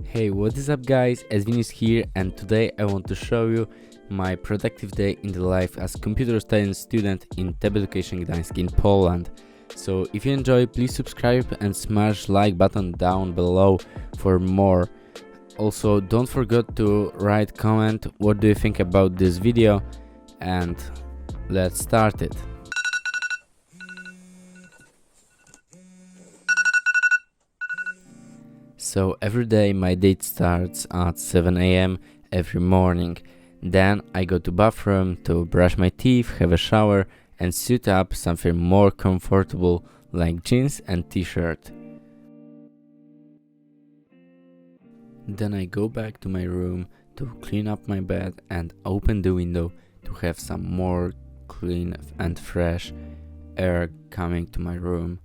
Hey, what is up guys, Edwin is here and today I want to show you my productive day in the life as computer science student in TEB Education Gdańsk in Poland. So if you enjoy, please subscribe and smash like button down below for more. Also, don't forget to write comment what do you think about this video, and let's start it. So every day my day starts at 7 a.m. every morning. Then I go to bathroom to brush my teeth, have a shower and suit up something more comfortable like jeans and t-shirt. Then I go back to my room to clean up my bed and open the window to have some more clean and fresh air coming to my room.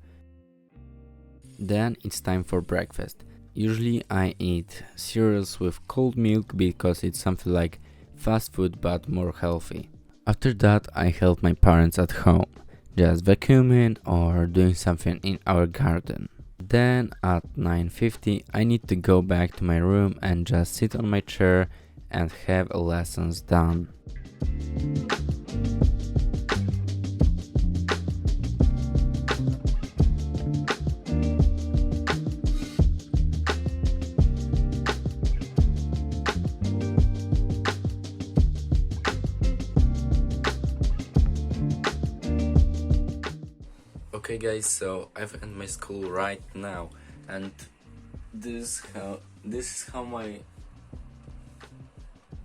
Then it's time for breakfast. Usually I eat cereals with cold milk because it's something like fast food but more healthy. After that I help my parents at home, just vacuuming or doing something in our garden. Then at 9:50 I need to go back to my room and just sit on my chair and have lessons done. Okay guys, so I've ended my school right now, and this is how my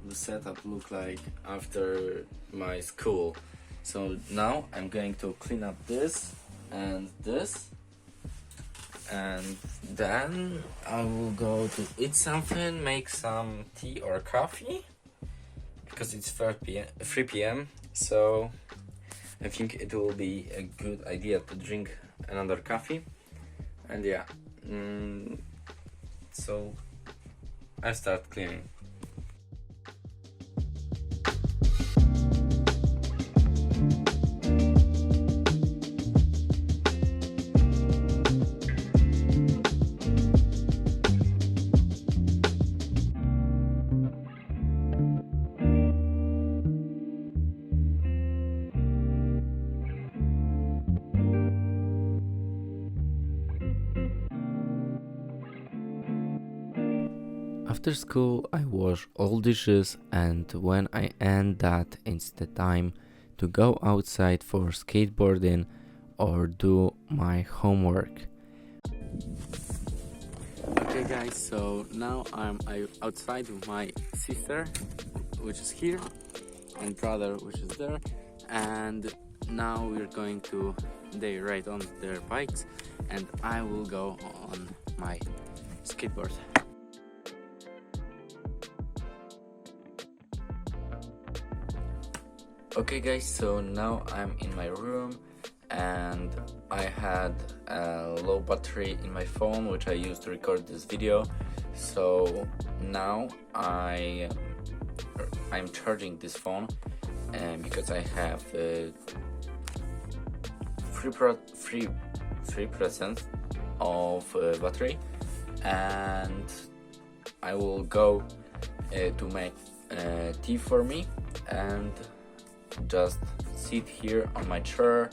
setup look like after my school. So now I'm going to clean up this, and then I will go to eat something, make some tea or coffee because it's 3 p.m. So I think it will be a good idea to drink another coffee, and yeah, so I start cleaning. After school I wash all dishes, and when I end that it's the time to go outside for skateboarding or do my homework. Okay guys, so now I'm outside with my sister, which is here, and brother, which is there, and now we're going to, they ride on their bikes and I will go on my skateboard. Okay guys, so now I'm in my room and I had a low battery in my phone which I used to record this video. So now I'm charging this phone because I have 3% of battery, and I will go to make tea for me and just sit here on my chair.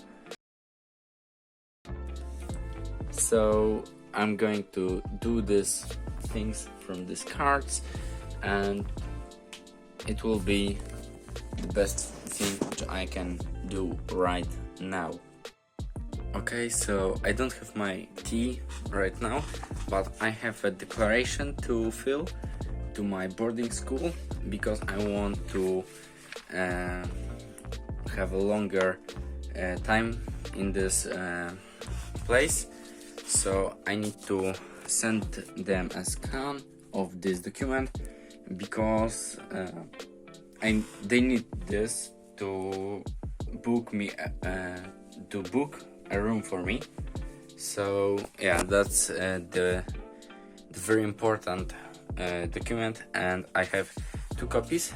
So I'm going to do these things from these cards, and it will be the best thing which I can do right now. Okay, so I don't have my tea right now, but I have a declaration to fill to my boarding school because I want to have a longer time in this place. So I need to send them a scan of this document because they need this to book a room for me. So yeah, that's the very important document, and I have 2 copies.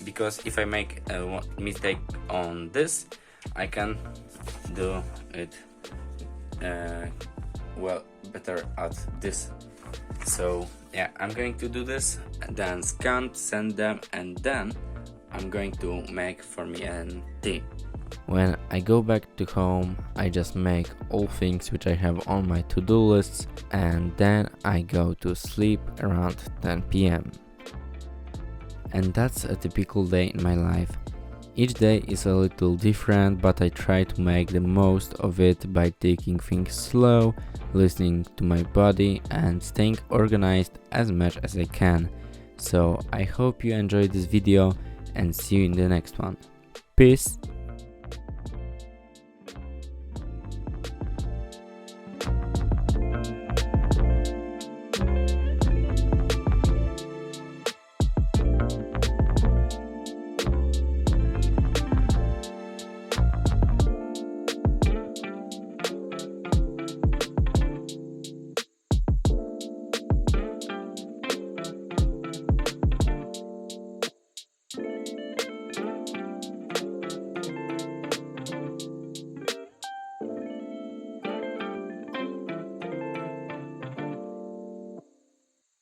Because if I make a mistake on this, I can do it well better at this. So yeah, I'm going to do this, and then scan, send them, and then I'm going to make for me an tea. When I go back to home, I just make all things which I have on my to-do lists, and then I go to sleep around 10 p.m. And that's a typical day in my life. Each day is a little different, but I try to make the most of it by taking things slow, listening to my body, and staying organized as much as I can. So I hope you enjoyed this video, and see you in the next one. Peace!